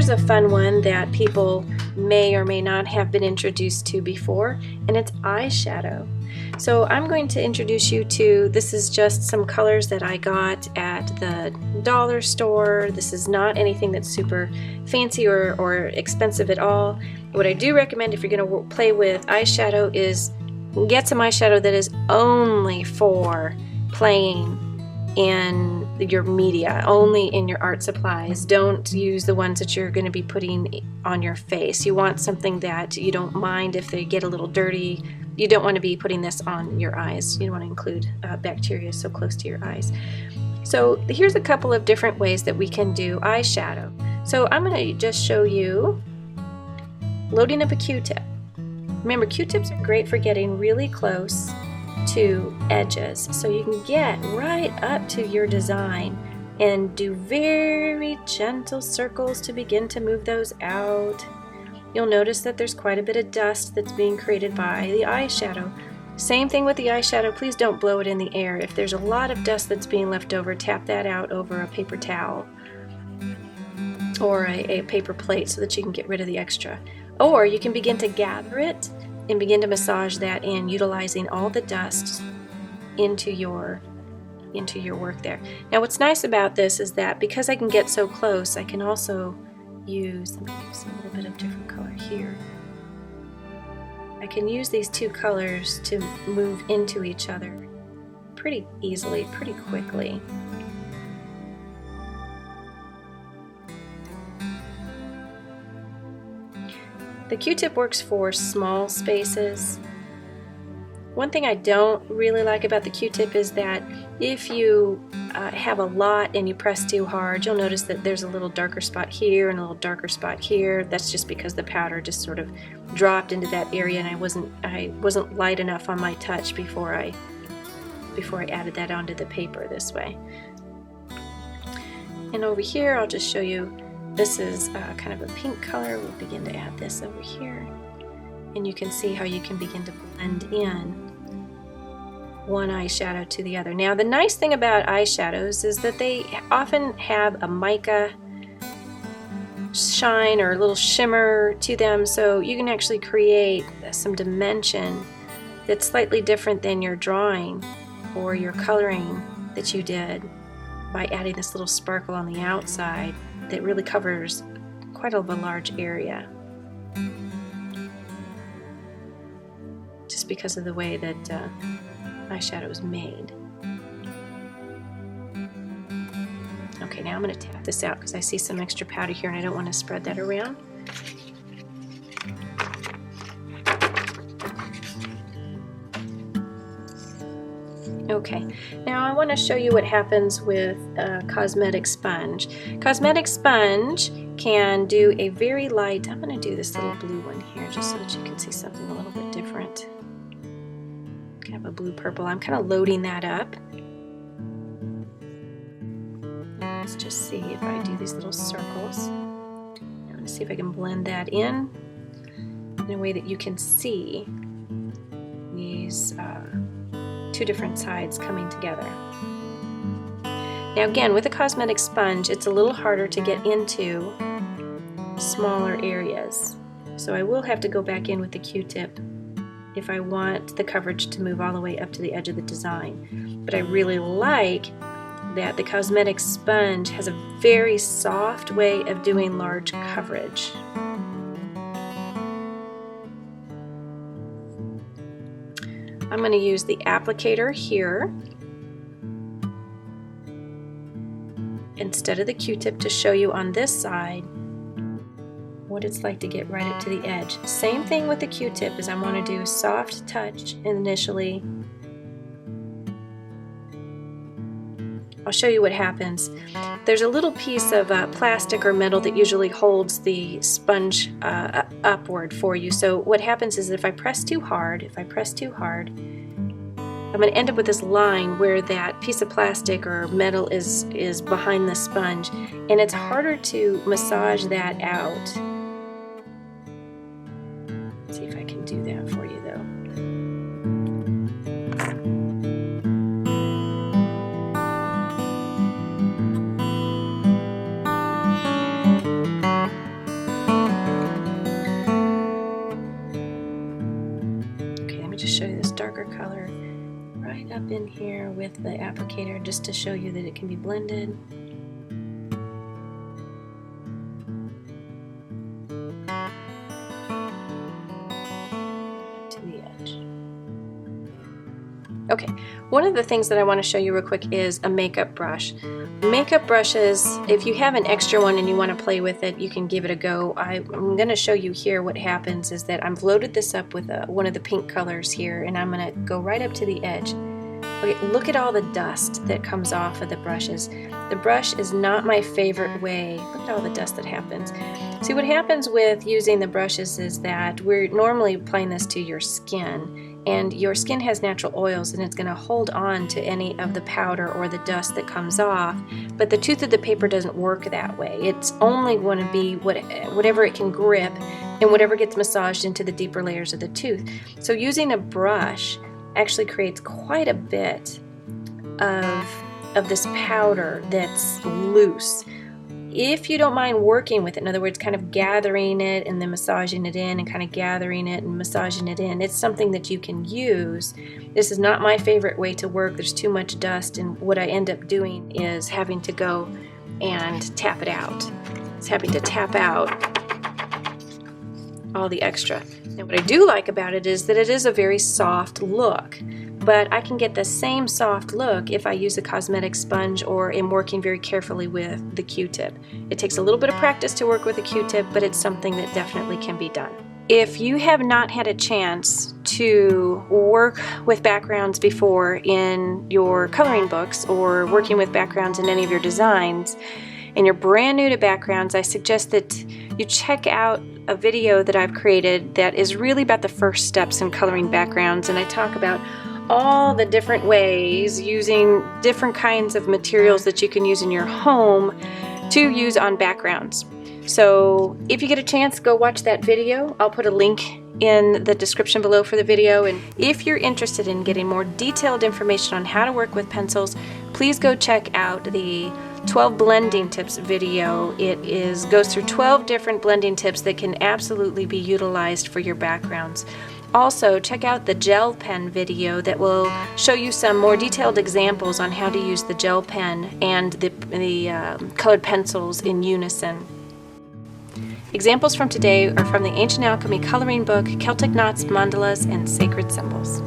here's a fun one that people may or may not have been introduced to before, and it's eyeshadow. So I'm going to introduce you to, this is just some colors that I got at the dollar store. This is not anything that's super fancy or expensive at all. What I do recommend if you're going to play with eyeshadow is get some eyeshadow that is only for playing in your media, only in your art supplies. Don't use the ones that you're going to be putting on your face. You want something that you don't mind if they get a little dirty. You don't want to be putting this on your eyes. You don't want to include bacteria so close to your eyes. So here's a couple of different ways that we can do eyeshadow. So I'm going to just show you loading up a Q-tip. Remember, Q-tips are great for getting really close to edges, so you can get right up to your design and do very gentle circles to begin to move those out. You'll notice that there's quite a bit of dust that's being created by the eyeshadow. Same thing with the eyeshadow, please don't blow it in the air. If there's a lot of dust that's being left over, tap that out over a paper towel or a paper plate so that you can get rid of the extra. Or you can begin to gather it and begin to massage that in, utilizing all the dust into your work there. Now what's nice about this is that because I can get so close, I can also use, let me use a little bit of different color here. I can use these two colors to move into each other pretty easily, pretty quickly. The Q-tip works for small spaces. One thing I don't really like about the Q-tip is that if you have a lot and you press too hard, you'll notice that there's a little darker spot here and a little darker spot here. That's just because the powder just sort of dropped into that area and I wasn't light enough on my touch before I added that onto the paper this way. And over here I'll just show you, this is kind of a pink color. We'll begin to add this over here. And you can see how you can begin to blend in one eyeshadow to the other. Now the nice thing about eyeshadows is that they often have a mica shine or a little shimmer to them, so you can actually create some dimension that's slightly different than your drawing or your coloring that you did by adding this little sparkle on the outside that really covers quite a large area, just because of the way that eyeshadow is made. Okay, now I'm going to tap this out because I see some extra powder here and I don't want to spread that around. Okay, now I want to show you what happens with Cosmetic Sponge. Cosmetic Sponge can do a very light, I'm going to do this little blue one here just so that you can see something a little bit different. Kind of a blue purple. I'm kind of loading that up. Let's just see if I do these little circles. I'm going to see if I can blend that in a way that you can see these two different sides coming together. Now again, with a cosmetic sponge, it's a little harder to get into smaller areas. So I will have to go back in with the Q-tip if I want the coverage to move all the way up to the edge of the design. But I really like that the cosmetic sponge has a very soft way of doing large coverage. I'm going to use the applicator here instead of the Q-tip to show you on this side what it's like to get right up to the edge. Same thing with the Q-tip, is I want to do a soft touch initially. I'll show you what happens. There's a little piece of plastic or metal that usually holds the sponge upward for you. So what happens is that if I press too hard, I'm going to end up with this line where that piece of plastic or metal is behind the sponge, and it's harder to massage that out. Let's see if I can do that for you though. dip in here with the applicator just to show you that it can be blended. To the edge. Okay, one of the things that I want to show you real quick is a makeup brush. Makeup brushes, if you have an extra one and you want to play with it, you can give it a go. I'm going to show you here what happens is that I've loaded this up with one of the pink colors here, and I'm going to go right up to the edge. Okay, look at all the dust that comes off of the brushes. The brush is not my favorite way. Look at all the dust that happens. See, what happens with using the brushes is that we're normally applying this to your skin, and your skin has natural oils and it's going to hold on to any of the powder or the dust that comes off, but the tooth of the paper doesn't work that way. It's only going to be whatever it can grip and whatever gets massaged into the deeper layers of the tooth. So using a brush actually creates quite a bit of this powder that's loose. If you don't mind working with it, in other words, kind of gathering it and then massaging it in and kind of gathering it and massaging it in, it's something that you can use. This is not my favorite way to work. There's too much dust, and what I end up doing is having to go and tap it out. It's having to tap out all the extra. Now what I do like about it is that it is a very soft look, but I can get the same soft look if I use a cosmetic sponge or am working very carefully with the Q-tip. It takes a little bit of practice to work with a Q-tip, but it's something that definitely can be done. If you have not had a chance to work with backgrounds before in your coloring books or working with backgrounds in any of your designs, and you're brand new to backgrounds, I suggest that you check out a video that I've created that is really about the first steps in coloring backgrounds, and I talk about all the different ways using different kinds of materials that you can use in your home to use on backgrounds. So if you get a chance, go watch that video. I'll put a link in the description below for the video, and if you're interested in getting more detailed information on how to work with pencils, please go check out the 12 blending tips video. It goes through 12 different blending tips that can absolutely be utilized for your backgrounds. Also, check out the gel pen video that will show you some more detailed examples on how to use the gel pen and the colored pencils in unison. Examples from today are from the Ancient Alchemy Coloring Book, Celtic Knots, Mandalas, and Sacred Symbols.